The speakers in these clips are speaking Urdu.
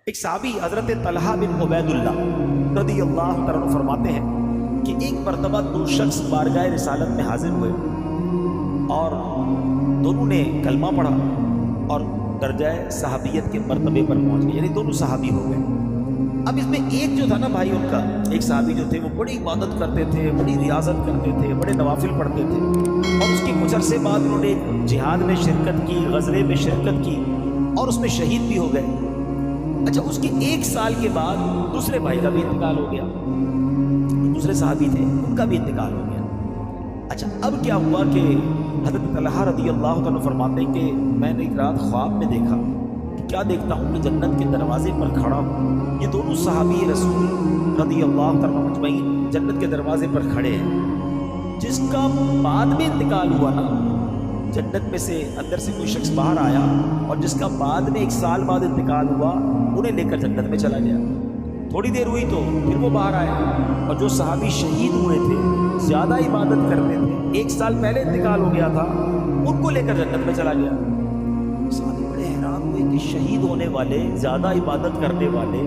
ایک صحابی حضرت طلحہ بن عبید اللہ رضی اللہ تعالیٰ عنہ فرماتے ہیں کہ ایک مرتبہ دو شخص بارگاہ رسالت میں حاضر ہوئے اور دونوں نے کلمہ پڑھا اور درجہ صحابیت کے مرتبے پر پہنچ گئے، یعنی دونوں صحابی ہو گئے۔ اب اس میں ایک جو تھا نا بھائی، ان کا ایک صحابی جو تھے وہ بڑی عبادت کرتے تھے، بڑی ریاضت کرتے تھے، بڑے نوافل پڑھتے تھے، اور اس کے کچھ عرصے بعد انہوں نے جہاد میں شرکت کی، غزوے میں شرکت کی اور اس میں شہید بھی ہو گئے۔ اچھا، اس کے ایک سال کے بعد دوسرے بھائی کا بھی انتقال ہو گیا، دوسرے صحابی تھے ان کا بھی انتقال ہو گیا۔ اچھا، اب کیا ہوا کہ حضرت طلحہ رضی اللہ عنہ فرماتے ہیں کہ میں نے ایک رات خواب میں دیکھا، کیا دیکھتا ہوں کہ جنت کے دروازے پر کھڑا ہوں، یہ دونوں صحابی رسول رضی اللہ عنہ مجمعین جنت کے دروازے پر کھڑے ہیں۔ جس کا بعد میں انتقال ہوا نا، جنت میں سے اندر سے کوئی شخص باہر آیا اور جس کا بعد میں ایک سال بعد انتقال ہوا، انہیں لے کر جنت میں چلا گیا۔ تھوڑی دیر ہوئی تو پھر وہ باہر آئے، اور جو صحابی شہید ہوئے تھے، زیادہ عبادت کرتے تھے، ایک سال پہلے انتقال ہو گیا تھا، ان کو لے کر جنت میں چلا گیا۔ صحابی بڑے حیران ہوئے کہ شہید ہونے والے، زیادہ عبادت کرنے والے،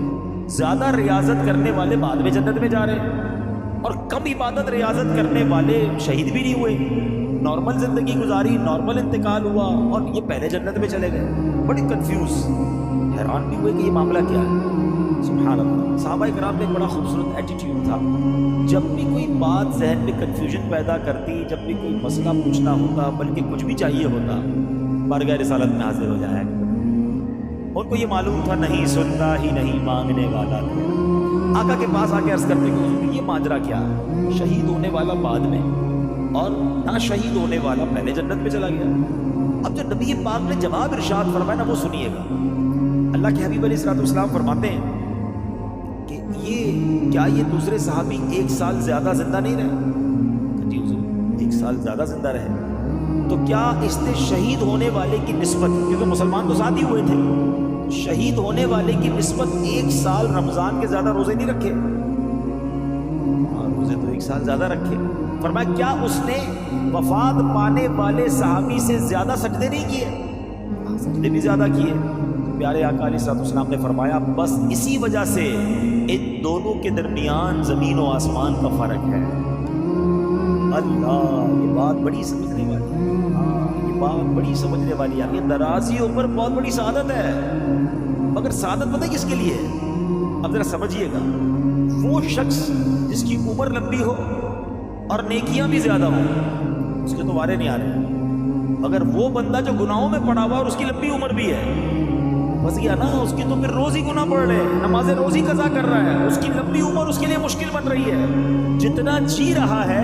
زیادہ ریاضت کرنے والے بعد میں جنت میں جا رہے ہیں، اور کم عبادت ریاضت کرنے والے شہید بھی نہیں ہوئے، نارمل زندگی گزاری، نارمل انتقال ہوا، اور یہ پہلے جنت میں چلے گئے۔ بڑی کنفیوز، حیران بھی ہوئے کہ یہ معاملہ کیا ہے۔ سبحان اللہ، صحابہ کرام میں بڑا خوبصورت ایٹیٹیوڈ تھا، جب بھی کوئی بات ذہن میں کنفیوژن پیدا کرتی، جب بھی کوئی مسئلہ پوچھنا ہوتا، بلکہ کچھ بھی چاہیے ہوتا، بارگاہ رسالت میں حاضر ہو جایا۔ ان کو یہ معلوم تھا نہیں سنتا ہی نہیں مانگنے والا تھا۔ آقا کے پاس آ کے عرض کرتے کہ یہ ماجرا کیا ہے، شہید ہونے والا بعد میں اور نہ شہید ہونے والا پہلے جنت میں چلا گیا۔ اب جو نبی پاک نے جواب ارشاد فرمایا نا، وہ سنیے گا۔ اللہ کے حبیب علیہ السلام فرماتے ہیں کہ یہ دوسرے صحابی ایک سال زیادہ زندہ نہیں رہے؟ جی حضور، ایک سال زیادہ زندہ رہے تو کیا اس نے شہید ہونے والے کی نسبت، کیونکہ مسلمان تو ساتھ ہی ہوئے تھے، شہید ہونے والے کی نسبت ایک سال رمضان کے زیادہ روزے نہیں رکھے؟ ہاں، روزے تو ایک سال زیادہ رکھے۔ فرمایا کیا اس نے وفات پانے والے صحابی سے زیادہ سجدے نہیں کیے؟ ہاں، سجدے بھی زیادہ کیے۔ پیارے آقا علیہ السلام نے فرمایا بس اسی وجہ سے ان دونوں کے درمیان زمین و آسمان کا فرق ہے۔ اللہ، یہ بات بڑی سمجھنے والی ہے۔ ہاں، یہ بات بڑی سمجھنے والی ہے۔ یہ درازیوں پر بہت بڑی سعادت ہے، مگر سعادت پتہ کس کے لیے ہے؟ اب ذرا سمجھیے گا، وہ شخص جس کی عمر لمبی ہو اور نیکیاں بھی زیادہ ہوں، اس کے تو وارے نہیں آ رہے، مگر وہ بندہ جو گناہوں میں پڑا ہوا اور اس کی لمبی عمر بھی ہے، بس گیا نا، اس کی تو پھر روز ہی گناہ پڑ رہے ہیں، نماز روز ہی قضا کر رہا ہے، اس کی لمبی عمر اس کے لیے مشکل بن رہی ہے، جتنا جی رہا ہے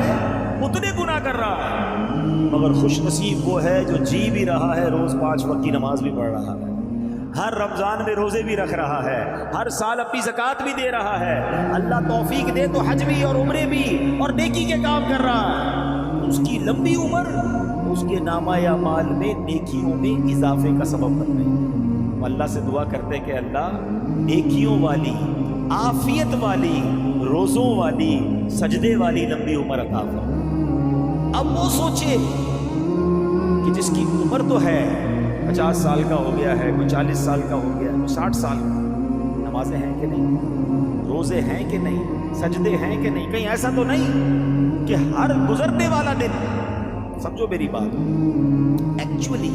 اتنے گناہ کر رہا ہے، مگر خوش نصیب وہ ہے جو جی بھی رہا ہے، روز 5 وقت کی نماز بھی پڑھ رہا ہے، ہر رمضان میں روزے بھی رکھ رہا ہے، ہر سال اپنی زکوٰۃ بھی دے رہا ہے، اللہ توفیق دے تو حج بھی اور عمرے بھی اور نیکی کے کام کر رہا ہے، اس کی لمبی عمر اس کے نامہ اعمال میں نیکیوں میں اضافے کا سبب بن گئی۔ اللہ سے دعا کرتے کہ اللہ نیکیوں والی، عافیت والی، روزوں والی، سجدے والی لمبی عمر عطا فرما۔ اب وہ سوچے کہ جس کی عمر تو ہے، 50 سال کا ہو گیا ہے، کوئی 40 سال کا ہو گیا ہے، کوئی 60 سال کا، نمازیں ہیں کہ نہیں، روزے ہیں کہ نہیں، سجدے ہیں کہ نہیں؟ کہیں ایسا تو نہیں کہ ہر گزرنے والا دن، سمجھو میری بات، ایکچولی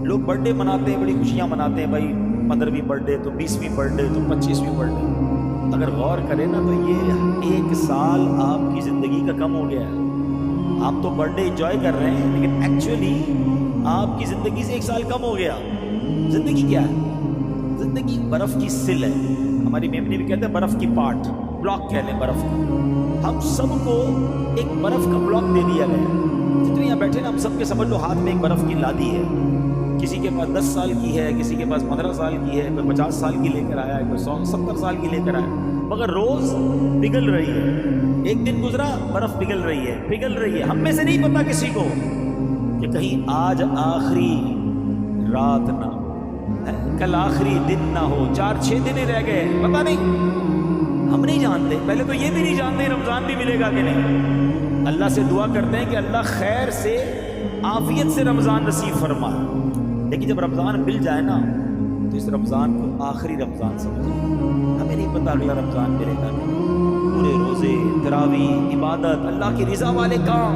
لوگ برتھ ڈے مناتے ہیں، بڑی خوشیاں مناتے ہیں، بھائی 15ویں برتھ ڈے تو 20ویں برتھ ڈے تو 25ویں برتھ ڈے، اگر غور کریں نا تو یہ ایک سال آپ کی زندگی کا کم ہو گیا ہے۔ آپ تو برتھ ڈے انجوائے کر رہے ہیں، لیکن ایکچولی آپ کی زندگی سے ایک سال کم ہو گیا۔ زندگی کیا ہے؟ زندگی برف کی سل ہے، ہماری میمنی بھی کہتے ہیں برف کی پاٹ، بلاک کہہ لیں برف کا۔ ہم سب کو ایک برف کا بلاک دے دیا گیا، جتنے یہاں بیٹھے نا ہم سب کے سمجھ لو ہاتھ میں ایک برف کی لادی ہے، کسی کے پاس 10 سال کی ہے، کسی کے پاس 15 سال کی ہے، کوئی 50 سال کی لے کر آیا ہے، کوئی 70 سال کی لے کر آیا، مگر روز پگھل رہی ہے۔ ایک دن گزرا، برف پگھل رہی ہے، پگھل رہی ہے۔ ہم میں سے نہیں پتا کسی کو کہ کہیں آج آخری رات نہ ہو، کل آخری دن نہ ہو، 4-6 دن ہی رہ گئے، پتہ نہیں، ہم نہیں جانتے۔ پہلے تو یہ بھی نہیں جانتے رمضان بھی ملے گا کہ نہیں۔ اللہ سے دعا کرتے ہیں کہ اللہ خیر سے، عافیت سے رمضان نصیب فرما، لیکن جب رمضان مل جائے نا تو اس رمضان کو آخری رمضان سمجھیں. ہمیں نہیں پتا اگلا رمضان ملے گا نہیں. پورے روزے، تراویح، عبادت، اللہ کی رضا والے کام.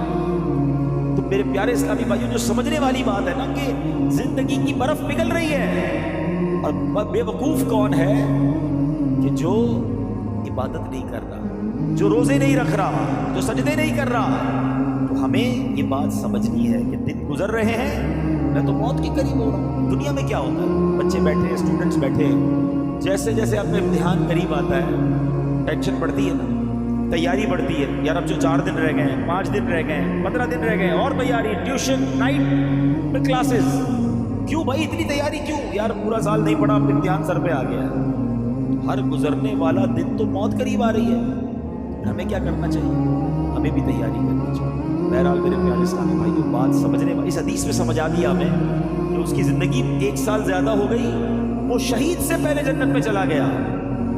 تو میرے پیارے اسلامی بھائیوں، جو سمجھنے والی بات ہے نا کہ زندگی کی برف پگھل رہی ہے، اور بے وقوف کون ہے کہ جو عبادت نہیں کر رہا، جو روزے نہیں رکھ رہا، جو سجدے نہیں کر رہا. تو ہمیں یہ بات سمجھنی ہے کہ دن گزر رہے ہیں، میں تو موت کے قریب ہو رہا ہوں. دنیا میں کیا ہوتا ہے، بچے بیٹھے ہیں، اسٹوڈنٹس بیٹھے ہیں، جیسے جیسے اپنے امتحان قریب آتا ہے ٹینشن بڑھتی ہے نا، تیاری بڑھتی ہے. یار اب جو 4 دن رہ گئے ہیں، 5 دن رہ گئے ہیں، 15 دن رہ گئے ہیں، اور تیاری، ٹیوشن، نائٹ کلاسز. کیوں بھائی اتنی تیاری کیوں؟ یار پورا سال نہیں پڑھا، اب امتحان سر پہ آ گیا. ہر گزرنے والا دن تو موت قریب آ رہی ہے. ہمیں کیا کرنا چاہیے؟ ہمیں بھی تیاری کرنی چاہیے. بہرحال میرے پیارے اسلامی بھائیوں، بات سمجھنے والی، اس حدیث میں سمجھا دیا ہمیں کہ اس کی زندگی 1 سال زیادہ ہو گئی، وہ شہید سے پہلے جنت میں چلا گیا.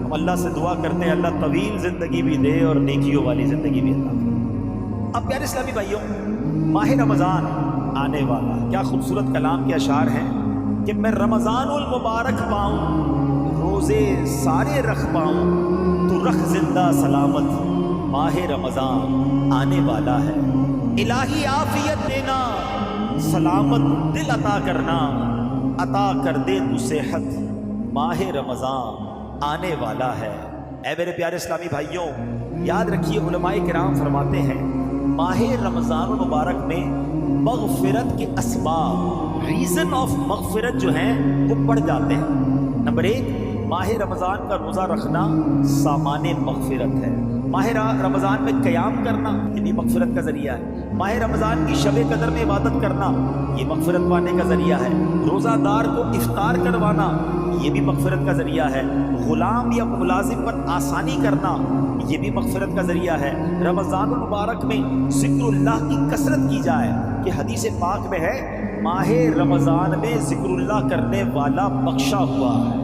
ہم اللہ سے دعا کرتے ہیں اللہ طویل زندگی بھی دے اور نیکیوں والی زندگی بھی عطا کرے. اب پیارے اسلامی بھائیوں، ماہ رمضان آنے والا، کیا خوبصورت کلام کے اشعار ہیں کہ میں رمضان المبارک پاؤں، روزے سارے رکھ پاؤں، تو رکھ زندہ سلامت، ماہ رمضان آنے والا ہے. الہی عافیت دینا، سلامت دل عطا کرنا، عطا کر دے تو صحت، ماہ رمضان آنے والا ہے. اے میرے پیارے اسلامی بھائیوں، یاد رکھیے علماء کرام فرماتے ہیں ماہ رمضان المبارک میں مغفرت کے اسباب، ریزن آف مغفرت جو ہیں وہ بڑھ جاتے ہیں. نمبر 1، ماہ رمضان کا روزہ رکھنا سامان مغفرت ہے. ماہ رمضان میں قیام کرنا یہ بھی مغفرت کا ذریعہ ہے. ماہ رمضان کی شب قدر میں عبادت کرنا یہ مغفرت پانے کا ذریعہ ہے. روزہ دار کو افطار کروانا یہ بھی مغفرت کا ذریعہ ہے. غلام یا ملازم پر آسانی کرنا یہ بھی مغفرت کا ذریعہ ہے. رمضان المبارک میں ذکر اللہ کی کثرت کی جائے کہ حدیث پاک میں ہے ماہ رمضان میں ذکر اللہ کرنے والا بخشا ہوا ہے.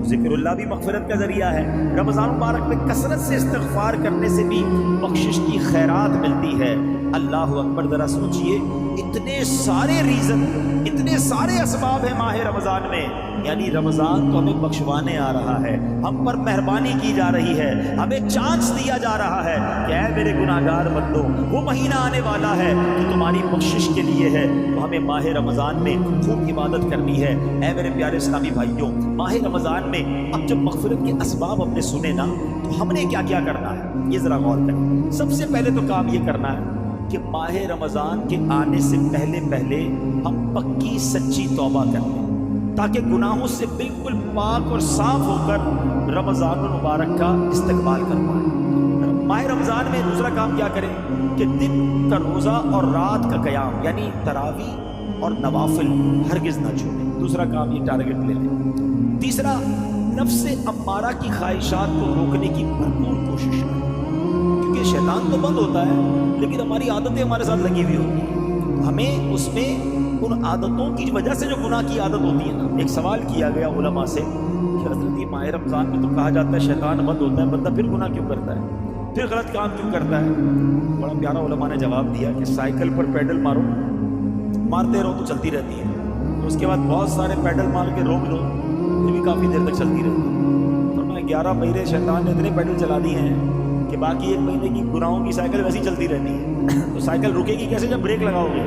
ذکر اللہ بھی مغفرت کا ذریعہ ہے. رمضان مبارک میں کثرت سے استغفار کرنے سے بھی بخشش کی خیرات ملتی ہے. اللہ اکبر. ذرا سوچئے، اتنے سارے ریزن، اتنے سارے اسباب ہیں ماہ رمضان میں. یعنی رمضان تو ہمیں بخشوانے آ رہا ہے، ہم پر مہربانی کی جا رہی ہے، ہمیں چانس دیا جا رہا ہے کہ اے میرے گناہگار بندو، وہ مہینہ آنے والا ہے جو تمہاری بخشش کے لیے ہے. تو ہمیں ماہ رمضان میں خوب عبادت کرنی ہے. اے میرے پیارے اسلامی بھائیوں، ماہ رمضان میں اب جب مغفرت کے اسباب ہم نے سنے نا، تو ہم نے کیا کیا کرنا ہے یہ ذرا غور کریں. سب سے پہلے تو کام یہ کرنا ہے کہ ماہ رمضان کے آنے سے پہلے ہم پکی سچی توبہ کر لیں، تاکہ گناہوں سے بالکل پاک اور صاف ہو کر رمضان المبارک کا استقبال کر پائیں. ماہ رمضان میں دوسرا کام کیا کریں کہ دن کا روزہ اور رات کا قیام یعنی تراویح اور نوافل ہرگز نہ چھوڑیں. دوسرا کام یہ ٹارگٹ لے لیں. تیسرا، نفس امارہ کی خواہشات کو روکنے کی بھرپور کوشش کریں، کیونکہ شیطان تو بند ہوتا ہے لیکن ہماری عادتیں ہمارے ساتھ لگی ہوئی ہوتی ہیں. ہمیں اس میں ان عادتوں کی وجہ سے جو گناہ کی عادت ہوتی ہے نا. ایک سوال کیا گیا علماء سے کہ حضرت یہ ماہ رمضان میں تو کہا جاتا ہے شیطان بند ہوتا ہے، بندہ پھر گناہ کیوں کرتا ہے، پھر غلط کام کیوں کرتا ہے؟ بڑا پیارا علماء نے جواب دیا کہ سائیکل پر پیڈل مارو، مارتے رہو تو چلتی رہتی ہے، تو اس کے بعد بہت سارے پیڈل مار کے روک دو، پھر بھی کافی دیر تک چلتی رہتی ہے. فرمایا 11 مہینے شیطان نے اتنے پیڈل چلا دیے ہیں کہ باقی 1 مہینے کی گناہوں کی سائیکل ویسی چلتی رہتی ہے. تو سائیکل رکے گی کیسے جب بریک لگاؤ گے؟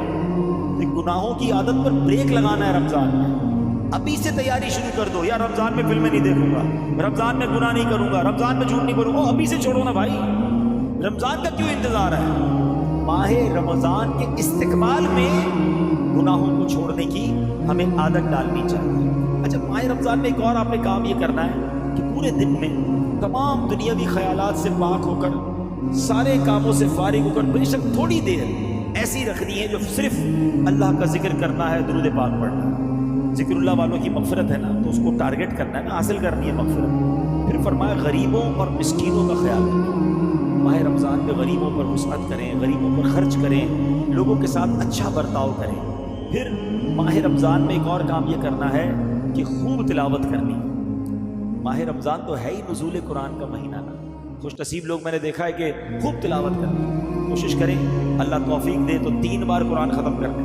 گناہوں کی عادت پر بریک لگانا ہے رمضان میں. ابھی سے تیاری شروع کر دو. یا رمضان میں فلمیں نہیں دیکھوں گا، رمضان میں گناہ نہیں کروں گا، رمضان میں جھوٹ نہیں بولوں گا. ابھی سے چھوڑو نا بھائی، رمضان کا کیوں انتظار ہے؟ ماہ رمضان کے استقبال میں گناہوں کو چھوڑنے کی ہمیں عادت ڈالنی چاہیے. اچھا، ماہ رمضان میں ایک اور آپ نے کام یہ کرنا ہے کہ پورے دن میں تمام دنیاوی خیالات سے پاک ہو کر، سارے کاموں سے فارغ ہو کر، بے شک تھوڑی دیر ایسی رکھنی ہے جو صرف اللہ کا ذکر کرنا ہے، درود پاک پڑھنا ہے. ذکر اللہ والوں کی مغفرت ہے نا، تو اس کو ٹارگٹ کرنا ہے نا، حاصل کرنی ہے مغفرت. پھر فرمایا غریبوں اور مسکینوں کا خیال رکھیں. ماہ رمضان میں غریبوں پر وسعت کریں، غریبوں پر خرچ کریں، لوگوں کے ساتھ اچھا برتاؤ کریں. پھر ماہ رمضان میں ایک اور کام یہ کرنا ہے کہ خوب تلاوت کرنی. ماہ رمضان تو ہے ہی نزول قرآن کا مہینہ نا. خوش نصیب لوگ میں نے دیکھا ہے کہ خوب تلاوت کریں. کوشش کریں، اللہ توفیق دے تو 3 بار قرآن ختم کر دیں.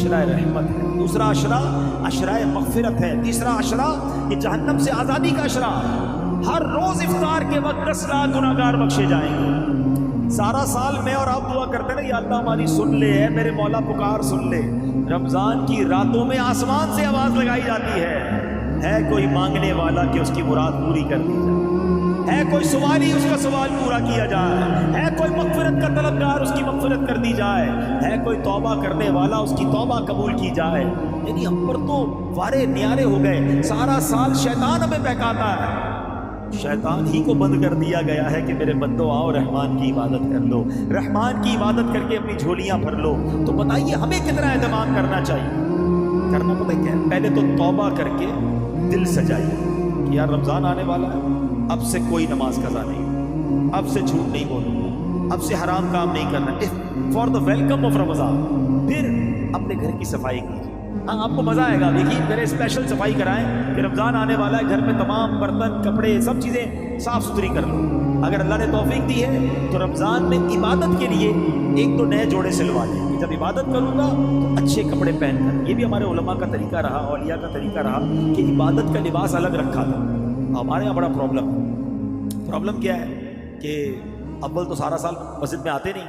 عشرہ رحمت ہے، دوسرا عشرہ عشرہ مغفرت ہے، تیسرا عشرہ یہ جہنم سے آزادی کا عشرہ۔ ہر روز افطار کے وقت 10 لاکھ گناہگار بخشے جائیں گے۔ سارا سال میں اور آپ دعا کرتے ہیں نا، یا اللہ ہماری سن لے، اے میرے مولا پکار سن لے۔ رمضان کی راتوں میں آسمان سے آواز لگائی جاتی ہے کوئی مانگنے والا کہ اس کی مراد پوری کر دی جائے، ہے کوئی سوالی اس کا سوال پورا کیا جائے، ہے کوئی مغفرت کا طلبگار اس کی مغفرت کر دی جائے، ہے کوئی توبہ کرنے والا اس کی توبہ قبول کی جائے۔ یعنی ہم پر تو وارے نیارے ہو گئے، سارا سال شیطان ہمیں بہکاتا ہے۔ شیطان ہی کو بند کر دیا گیا ہے کہ میرے بندو آؤ رحمان کی عبادت کر لو، رحمان کی عبادت کر کے اپنی جھولیاں بھر لو۔ تو بتائیے ہمیں کتنا اہتمام کرنا چاہیے؟ کرنا پتہ کیا ہے؟ پہلے تو توبہ کر کے دل سجائیے کہ یار رمضان آنے والا ہے، اب سے کوئی نماز قضا نہیں، اب سے جھوٹ نہیں بولوں گا، اب سے حرام کام نہیں کرنا، فار دا ویلکم آف رمضان۔ پھر اپنے گھر کی صفائی کیجیے۔ ہاں آپ کو مزہ آئے گا، دیکھیے میرے اسپیشل صفائی کرائیں کہ رمضان آنے والا ہے، گھر میں تمام برتن کپڑے سب چیزیں صاف ستھری کر لو۔ اگر اللہ نے توفیق دی ہے تو رمضان میں عبادت کے لیے 1-2 نئے جوڑے سلوا لیں کہ جب عبادت کروں گا تو اچھے کپڑے پہن کر۔ یہ بھی ہمارے علماء کا طریقہ رہا، اولیاء کا طریقہ رہا کہ عبادت کا لباس الگ رکھا تھا۔ ہمارے یہاں بڑا پرابلم کیا ہے کہ اول تو سارا سال مسجد میں آتے نہیں،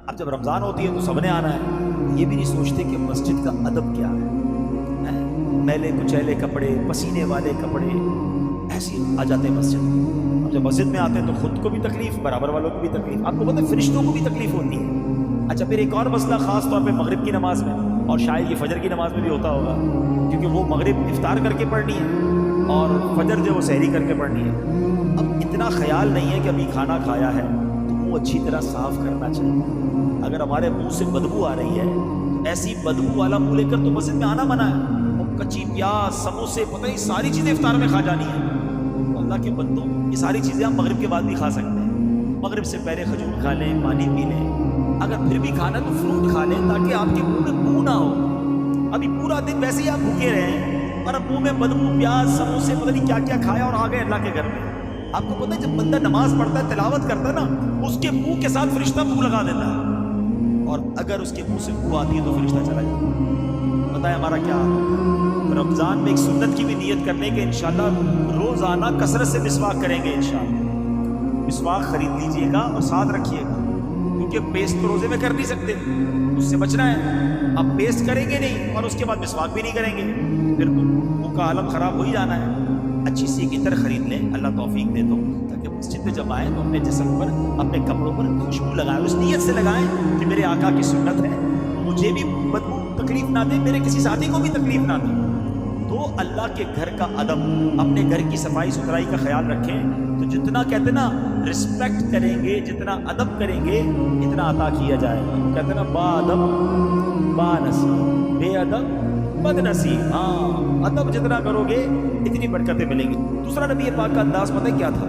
اب جب رمضان ہوتی ہے تو سب نے آنا ہے، یہ بھی نہیں سوچتے کہ مسجد کا ادب کیا ہے۔ میلے کچیلے کپڑے، پسینے والے کپڑے ایسے آ جاتے ہیں مسجد میں۔ اب جب مسجد میں آتے ہیں تو خود کو بھی تکلیف، برابر والوں کو بھی تکلیف، آپ کو پتہ ہے فرشتوں کو بھی تکلیف ہوتی ہے۔ اچھا پھر ایک اور مسئلہ خاص طور پہ مغرب کی نماز میں، اور شاید یہ فجر کی نماز میں بھی ہوتا ہوگا، کیونکہ وہ مغرب افطار کر کے پڑھنی ہے اور فجر جو وہ سحری کر کے پڑھنی ہے۔ اب اتنا خیال نہیں ہے کہ ابھی کھانا کھایا ہے تو منہ اچھی طرح صاف کرنا چاہیے۔ اگر ہمارے منہ سے بدبو آ رہی ہے، ایسی بدبو والا منہ لے کر تو مسجد میں آنا منع ہے۔ کچی پیاز، سموسے، پتہ ہی ساری چیزیں افطار میں کھا جانی ہے۔ اللہ کے بندوں، یہ ساری چیزیں ہم مغرب کے بعد بھی کھا سکتے ہیں۔ مغرب سے پہلے کھجور کھا لیں، پانی پی لیں، اگر پھر بھی کھانا تو فروٹ کھا لیں تاکہ آپ کے منہ میں بو نہ ہو۔ ابھی پورا دن ویسے ہی آپ بھوکے رہیں اور اب منہ میں بدبو، پیاز، سموسے، پتہ نہیں کیا کیا کھایا اور آ گئے اللہ کے گھر میں۔ آپ کو پتہ ہے جب بندہ نماز پڑھتا ہے، تلاوت کرتا ہے نا، اس کے منہ کے ساتھ فرشتہ منہ لگا دیتا ہے، اور اگر اس کے منہ سے بو آتی ہے تو فرشتہ چلا جاتا ہے۔ بتائیں ہمارا کیا حال؟ رمضان میں ایک سنت کی بھی نیت کرنے کے انشاءاللہ روزانہ کثرت سے مسواک کریں گے انشاءاللہ۔ مسواک خرید لیجئے گا اور ساتھ رکھیے گا، کیونکہ پیسٹ تو روزے میں کر نہیں سکتے، اس سے بچنا ہے۔ اب پیسٹ کریں گے نہیں اور اس کے بعد مسواک بھی نہیں کریں گے، پھر تو منہ کا عالم خراب ہو ہی جانا ہے۔ اچھی سی ایک عطر خرید لیں، اللہ توفیق دے دو، تاکہ مسجد میں جب آئیں تو اپنے جسم پر، اپنے کپڑوں پر خوشبو لگائیں، اس نیت سے لگائیں کہ میرے آقا کی سنت ہے، مجھے بھی بدبو تکلیف نہ دے، میرے کسی ساتھی کو بھی تکلیف نہ دے۔ تو اللہ کے گھر کا ادب، اپنے گھر کی صفائی ستھرائی کا خیال رکھیں، تو جتنا کہتے نا رسپیکٹ کریں گے، جتنا ادب کریں گے، اتنا عطا کیا جائے گا۔ کہتے نا با ادب با نصیب، بے ادب بد نصیب۔ ہاں ادب جتنا کرو گے اتنی برکتیں ملیں گی۔ دوسرا نبی پاک کا انداز پتہ کیا تھا؟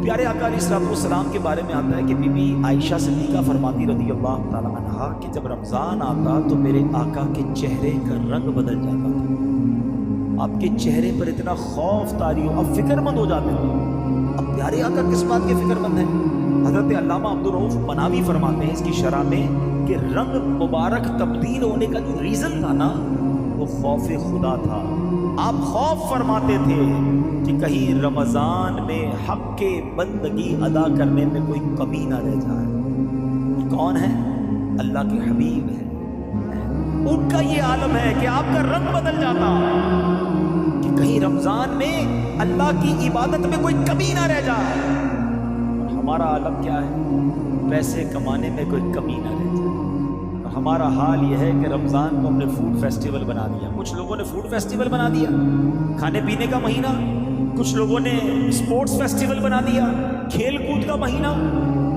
پیارے آقا علیہ الصلوۃ والسلام کے بارے میں آتا ہے کہ بی بی عائشہ صدیقہ فرماتی رضی اللہ تعالیٰ عنہا کہ جب رمضان آتا تو میرے آقا کے چہرے کا رنگ بدل جاتا تھا، آپ کے چہرے پر اتنا خوف طاری ہو، اب فکر مند ہو جاتے تھے۔ اب پیارے آقا کس بات کے فکر مند ہیں؟ حضرت علامہ عبدالرؤوف مناوی فرماتے ہیں اس کی شرح میں کہ رنگ مبارک تبدیل ہونے کا جو ریزن تھا نا، وہ خوف خدا تھا۔ آپ خوف فرماتے تھے کہ کہیں رمضان میں حق کے بندگی ادا کرنے میں کوئی کمی نہ رہ جائے۔ کون ہے؟ اللہ کے حبیب ہے، ان کا یہ عالم ہے کہ آپ کا رنگ بدل جاتا کہ کہیں رمضان میں اللہ کی عبادت میں کوئی کمی نہ رہ جائے۔ اور ہمارا عالم کیا ہے؟ پیسے کمانے میں کوئی کمی نہ رہ جائے۔ ہمارا حال یہ ہے کہ رمضان کو ہم نے فوڈ فیسٹیول بنا دیا۔ کچھ لوگوں نے فوڈ فیسٹیول بنا دیا، کھانے پینے کا مہینہ، کچھ لوگوں نے اسپورٹس فیسٹیول بنا دیا، کھیل کود کا مہینہ،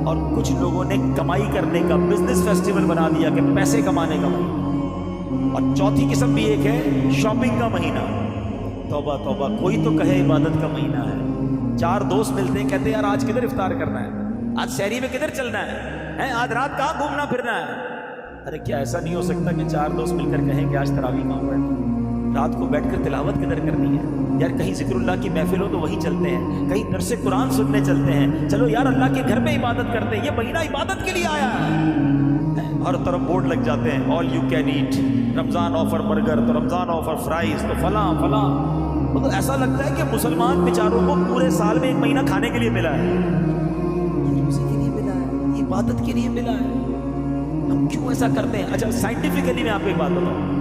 اور کچھ لوگوں نے کمائی کرنے کا بزنس فیسٹیول بنا دیا کہ پیسے کمانے کا مہینہ۔ اور چوتھی قسم بھی ایک ہے، شاپنگ کا مہینہ۔ توبہ توبہ، کوئی تو کہے عبادت کا مہینہ ہے۔ 4 دوست ملتے ہیں، کہتے ہیں یار آج کدھر افطار کرنا ہے، آج سحری میں کدھر چلنا ہے، آج رات کہاں گھومنا پھرنا ہے۔ ارے کیا ایسا نہیں ہو سکتا کہ 4 دوست مل کر کہیں کہ آج تراویح کہاں پڑھیں، رات کو بیٹھ کر تلاوت کدھر کرنی ہے؟ یار کہیں ذکر اللہ کی محفل ہو تو وہیں چلتے ہیں، کہیں درس قرآن سننے چلتے ہیں، چلو یار اللہ کے گھر میں عبادت کرتے ہیں، یہ مہینہ عبادت کے لیے آیا ہے۔ ہر طرف بورڈ لگ جاتے ہیں all you can eat, Ramzan offer burger, تو رمضان آفر فرائز، تو فلاں فلاں. مطلب ایسا لگتا ہے کہ مسلمان بیچاروں کو پورے سال میں 1 مہینہ کھانے کے لیے ملا ہے، روزے کے لیے ملا ہے، عبادت کے لیے ملا ہے. ہم کیوں ایسا کرتے ہیں؟ اچھا سائنٹیفکلی میں آپ کو ایک بات بتاؤں.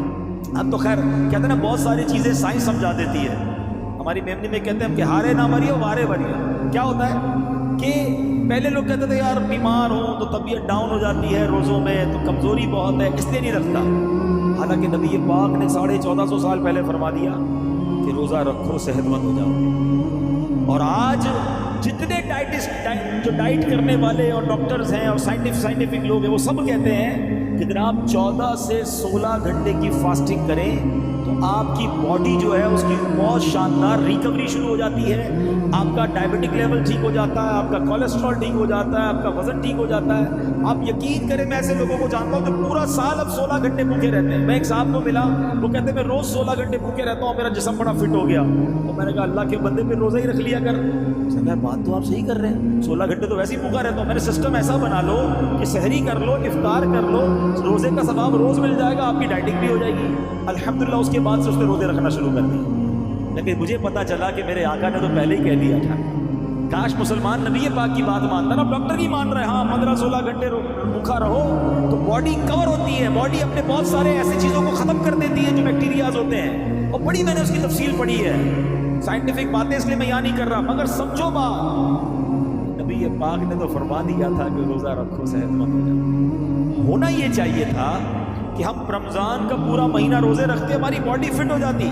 اب تو خیر کہتے ہیں نا بہت ساری چیزیں سائنس سمجھا دیتی ہے. ہماری میمنی میں کہتے ہیں ہم کہ ہارے نہ مریو وارے مریو. کیا ہوتا ہے کہ پہلے لوگ کہتے تھے یار بیمار ہوں تو طبیعت ڈاؤن ہو جاتی ہے روزوں میں، تو کمزوری بہت ہے اس لیے نہیں رکھتا. حالانکہ نبی پاک نے 1450 سال پہلے فرما دیا کہ روزہ رکھو صحت مند ہو جاؤ. اور آج جتنے ڈائٹسٹ جو ڈائٹ کرنے والے اور ڈاکٹرز ہیں اور سائنٹیفک لوگ ہیں وہ سب کہتے ہیں کہ جناب 14 سے 16 گھنٹے کی فاسٹنگ کریں تو آپ کی باڈی جو ہے اس کی بہت شاندار ریکوری شروع ہو جاتی ہے. آپ کا ڈائبٹک لیول ٹھیک ہو جاتا ہے، آپ کا کولیسٹرول ٹھیک ہو جاتا ہے، آپ کا وزن ٹھیک ہو جاتا ہے. آپ یقین کریں میں ایسے لوگوں کو جانتا ہوں جو پورا سال اب 16 گھنٹے بھوکے رہتے ہیں. میں ایک صاحب کو ملا، وہ کہتے ہیں میں روز 16 گھنٹے بھوکے رہتا ہوں، میرا جسم بڑا فٹ ہو گیا. تو میں نے کہا اللہ کے بندے پہ روزہ ہی رکھ لیا کر. بات تو آپ صحیح کر رہے ہیں، 16 گھنٹے تو ویسے ہی بھوکا رہتا ہوں. میں نے سسٹم ایسا بنا لو کہ سحری کر لو، افطار کر لو، روزے کا ثواب روز مل جائے گا، آپ کی ڈائٹنگ بھی ہو جائے گی. الحمدللہ اس کے بعد سے اس نے روزے رکھنا شروع کر دیے. لیکن مجھے پتا چلا کہ میرے آقا نے تو پہلے ہی کہہ دیا تھا. کاش مسلمان نبی پاک کی بات مانتا نا. ڈاکٹر نہیں مان رہے، ہاں 15-16 گھنٹے بھوکا رہو تو باڈی کور ہوتی ہے، باڈی اپنے بہت سارے ایسی چیزوں کو ختم کر دیتی ہے جو بیکٹیریاز ہوتے ہیں. اور بڑی میں نے اس کی تفصیل پڑھی ہے، سائنٹیفک باتیں اس لیے میں یہاں نہیں کر رہا، مگر سمجھو بات نبی پاک نے تو فرما دیا تھا کہ روزہ رکھو صحت مند ہو جاؤ. ہونا یہ چاہیے تھا کہ ہم رمضان کا پورا مہینہ روزے رکھتے ہماری باڈی فٹ ہو جاتی،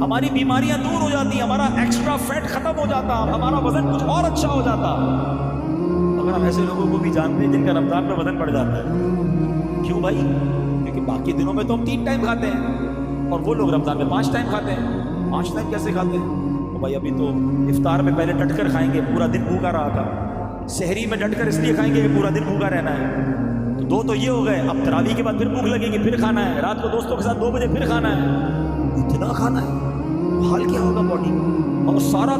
ہماری بیماریاں دور ہو جاتی، ہمارا ایکسٹرا فیٹ ختم ہو جاتا، ہمارا وزن کچھ اور اچھا ہو جاتا. مگر ہم ایسے لوگوں کو بھی جانتے ہیں جن کا رمضان میں وزن بڑھ جاتا ہے. کیوں بھائی؟ کیونکہ باقی دنوں میں تو ہم 3 ٹائم کھاتے ہیں اور وہ لوگ رمضان میں 5 ٹائم کھاتے ہیں. 5 ٹائم کیسے کھاتے ہیں؟ تو بھائی ابھی تو افطار میں پہلے ڈٹ کر کھائیں گے، پورا دن بھوکا رہا تھا. سحری میں ڈٹ کر اس لیے کھائیں گے کہ پورا دن بھوکا رہنا ہے. تو 2 تو یہ ہو گئے، اب تراویح کے بعد پھر بھوک لگے گی، پھر کھانا ہے. رات کو دوستوں کے ساتھ 2 بجے پھر کھانا ہے. اتنا کھانا ہے، حال کیا ہوگا باڈی؟ اور سارا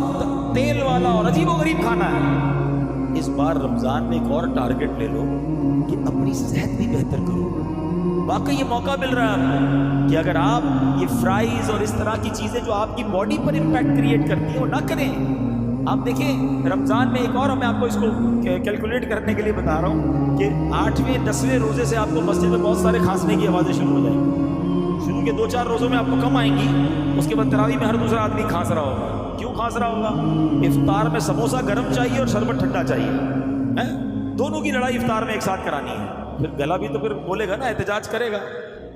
تیل والا اور عجیب و غریب کھانا ہے. اس بار رمضان میں ایک اور ٹارگٹ لے لو کہ اپنی صحت بھی بہتر کرو. واقعی یہ موقع مل رہا ہے کہ اگر آپ یہ فرائز اور اس طرح کی چیزیں جو آپ کی باڈی پر امپیکٹ کریٹ کرتی ہیں وہ نہ کریں. آپ دیکھیں رمضان میں ایک اور میں آپ کو اس کو کیلکولیٹ کرنے کے لیے بتا رہا ہوں کہ 8ویں 10ویں روزے سے آپ کو مسجد میں بہت سارے کھانسنے کی آوازیں شروع ہو جائیں گی. شروع کے 2-4 روزوں میں آپ کو کم آئیں گی، اس کے بعد تراویح میں ہر دوسرا آدمی کھانس رہا ہوگا. کیوں کھانس رہا ہوگا؟ افطار میں سموسہ گرم چاہیے اور شربت ٹھنڈا چاہیے. دونوں کی لڑائی افطار میں ایک ساتھ کرانی ہے. پھر گلا بھی تو پھر بولے گا نا، احتجاج کرے گا،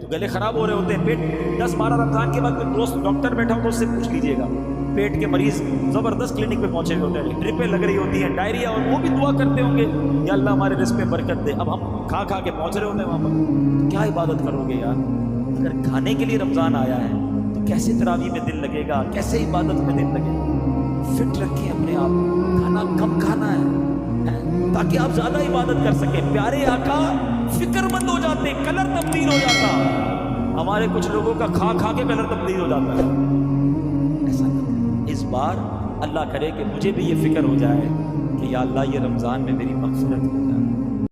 تو گلے خراب ہو رہے ہوتے ہیں. پیٹ 10-12 رمضان کے بعد پھر دوست ڈاکٹر بیٹھا ہو تو اس سے پوچھ لیجیے گا، پیٹ کے مریض زبردست کلینک پہ پہنچے ہوتے ہیں، ڈرپیں لگ رہی ہوتی ہیں، ڈائریا، اور وہ بھی دعا کرتے ہوں گے یا اللہ ہمارے رزق میں برکت دے. اب ہم کھا کے پہنچ رہے ہوتے ہیں وہاں پر. کیا عبادت کرو گے یار؟ اگر کھانے کے لیے رمضان آیا ہے تو کیسے تراویح میں دل لگے گا، کیسے عبادت میں دل لگے گا؟ فٹ رکھیں اپنے آپ کو، کھانا کم کھانا ہے تاکہ آپ زیادہ عبادت کر سکیں. پیارے آقا فکر مند ہو جاتے، کلر تبدیل ہو جاتا. ہمارے کچھ لوگوں کا کھا کے کلر تبدیل ہو جاتا ہے. ایسا نہ، اس بار اللہ کرے کہ مجھے بھی یہ فکر ہو جائے کہ یا اللہ یہ رمضان میں میری مغفرت ہو جائے.